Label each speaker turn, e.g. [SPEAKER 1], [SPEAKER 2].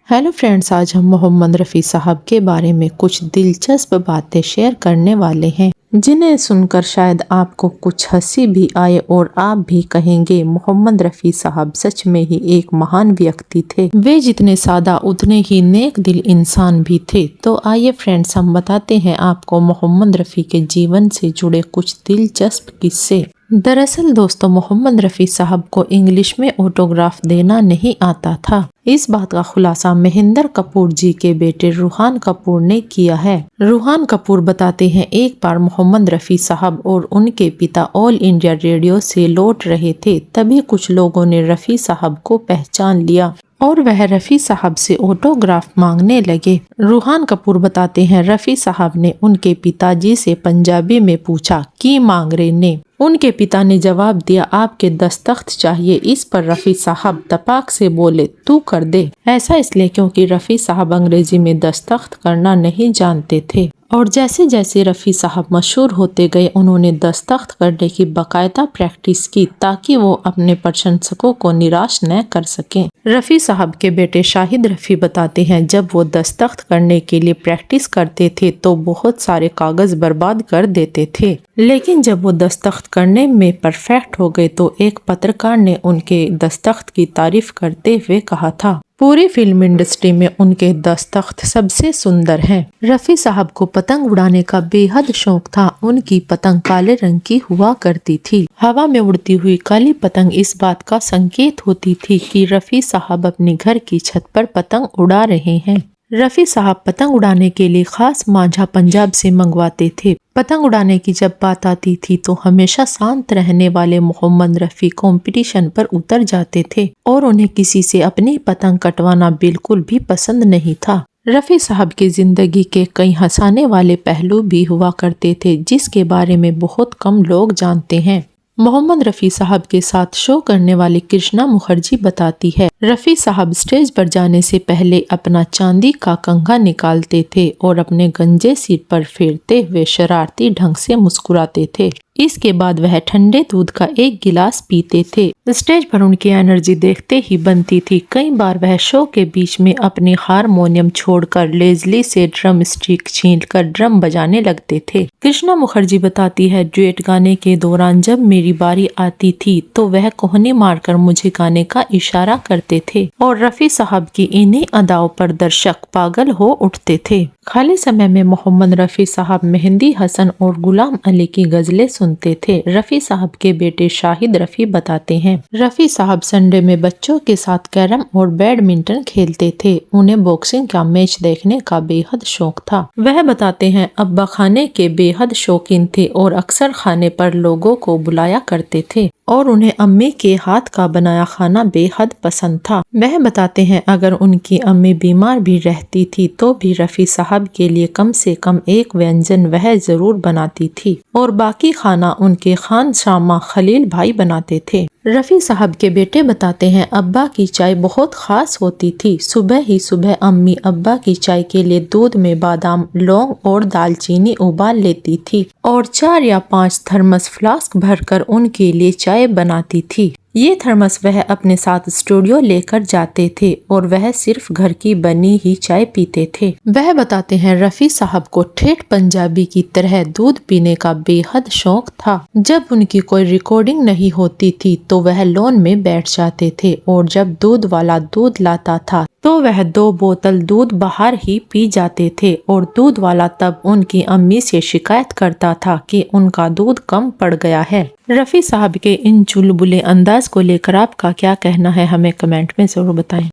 [SPEAKER 1] Hello friends, आज हम मोहम्मद रफ़ी साहब के बारे में कुछ दिलचस्प बातें शेयर करने वाले हैं जिन्हें सुनकर शायद आपको कुछ हंसी भी आए और आप भी कहेंगे मोहम्मद रफ़ी साहब सच में ही एक महान व्यक्ति थे। वे जितने सादा उतने ही नेक दिल इंसान भी थे। तो आइए फ्रेंड्स, हम बताते हैं आपको मोहम्मद रफ़ी के जीवन से जुड़े कुछ दिलचस्प किस्से। दरअसल दोस्तों, मोहम्मद रफ़ी साहब को इंग्लिश में ऑटोग्राफ देना नहीं आता था। इस बात का खुलासा महेंद्र कपूर जी के बेटे रूहान कपूर ने किया है। रूहान कपूर बताते हैं, एक बार मोहम्मद रफ़ी साहब और उनके पिता ऑल इंडिया रेडियो से लौट रहे थे। तभी कुछ लोगों ने रफ़ी साहब को पहचान लिया और वह रफ़ी साहब से ऑटोग्राफ मांगने लगे। रूहान कपूर बताते हैं, रफ़ी साहब ने उनके पिताजी से पंजाबी में पूछा की मांग रहे ने। उनके पिता ने जवाब दिया, आपके दस्तखत चाहिए। इस पर रफ़ी साहब तपाक से बोले, तू कर दे। ऐसा इसलिए क्योंकि रफ़ी साहब अंग्रेजी में दस्तखत करना नहीं जानते थे और जैसे जैसे रफ़ी साहब मशहूर होते गए उन्होंने दस्तखत करने की बाकायदा प्रैक्टिस की ताकि वो अपने प्रशंसकों को निराश न कर सकें। रफ़ी साहब के बेटे शाहिद रफ़ी बताते हैं, जब वो दस्तखत करने के लिए प्रैक्टिस करते थे तो बहुत सारे कागज बर्बाद कर देते थे, लेकिन जब वो दस्तखत करने में परफेक्ट हो गए तो एक पत्रकार ने उनके दस्तखत की तारीफ करते हुए कहा था, पूरी फिल्म इंडस्ट्री में उनके दस्तखत सबसे सुंदर हैं। रफ़ी साहब को पतंग उड़ाने का बेहद शौक था। उनकी पतंग काले रंग की हुआ करती थी। हवा में उड़ती हुई काली पतंग इस बात का संकेत होती थी कि रफ़ी साहब अपने घर की छत पर पतंग उड़ा रहे हैं। रफ़ी साहब पतंग उड़ाने के लिए खास मांझा पंजाब से मंगवाते थे। पतंग उड़ाने की जब बात आती थी तो हमेशा शांत रहने वाले मोहम्मद रफ़ी कंपटीशन पर उतर जाते थे और उन्हें किसी से अपनी पतंग कटवाना बिल्कुल भी पसंद नहीं था। रफ़ी साहब की जिंदगी के कई हंसाने वाले पहलू भी हुआ करते थे जिसके बारे में बहुत कम लोग जानते हैं। मोहम्मद रफ़ी साहब के साथ शो करने वाली कृष्णा मुखर्जी बताती है, रफ़ी साहब स्टेज पर जाने से पहले अपना चांदी का कंघा निकालते थे और अपने गंजे सिर पर फेरते हुए शरारती ढंग से मुस्कुराते थे। इसके बाद वह ठंडे दूध का एक गिलास पीते थे। स्टेज पर उनकी एनर्जी देखते ही बनती थी। कई बार वह शो के बीच में अपनी हारमोनियम छोड़कर लेजली से ड्रम स्टिक छीनकर ड्रम बजाने लगते थे। कृष्णा मुखर्जी बताती है, डुएट गाने के दौरान जब मेरी बारी आती थी तो वह कोहनी मारकर मुझे गाने का इशारा करते थे और रफ़ी साहब की इन्हीं अदाओं पर दर्शक पागल हो उठते थे। खाली समय में मोहम्मद रफ़ी साहब मेहंदी हसन और गुलाम अली की गजलें सुनते थे। रफ़ी साहब के बेटे शाहिद रफ़ी बताते हैं, रफ़ी साहब संडे में बच्चों के साथ कैरम और बैडमिंटन खेलते थे। उन्हें बॉक्सिंग का मैच देखने का बेहद शौक था। वह बताते हैं, अब्बा खाने के बेहद शौकीन थे और अक्सर खाने पर लोगों को बुलाया करते थे और उन्हें अम्मी के हाथ का बनाया खाना बेहद पसंद था। वह बताते हैं, अगर उनकी अम्मी बीमार भी रहती थी तो भी रफ़ी साहब के लिए कम से कम एक व्यंजन वह जरूर बनाती थी और बाकी खाना उनके खान शामा खलील भाई बनाते थे। रफ़ी साहब के बेटे बताते हैं, अब्बा की चाय बहुत खास होती थी। सुबह ही सुबह अम्मी अब्बा की चाय के लिए दूध में बादाम, लौंग और दालचीनी उबाल लेती थी और 4 या 5 थर्मस फ्लास्क भरकर उनके लिए चाय बनाती थी। ये थर्मस वह अपने साथ स्टूडियो लेकर जाते थे और वह सिर्फ घर की बनी ही चाय पीते थे। वह बताते हैं, रफ़ी साहब को ठेठ पंजाबी की तरह दूध पीने का बेहद शौक था। जब उनकी कोई रिकॉर्डिंग नहीं होती थी तो वह लॉन में बैठ जाते थे और जब दूध वाला दूध लाता था तो वह 2 बोतल दूध बाहर ही पी जाते थे और दूध वाला तब उनकी अम्मी से शिकायत करता था कि उनका दूध कम पड़ गया है। रफ़ी साहब के इन चुलबुले अंदाज को लेकर आपका क्या कहना है, हमें कमेंट में जरूर बताएं।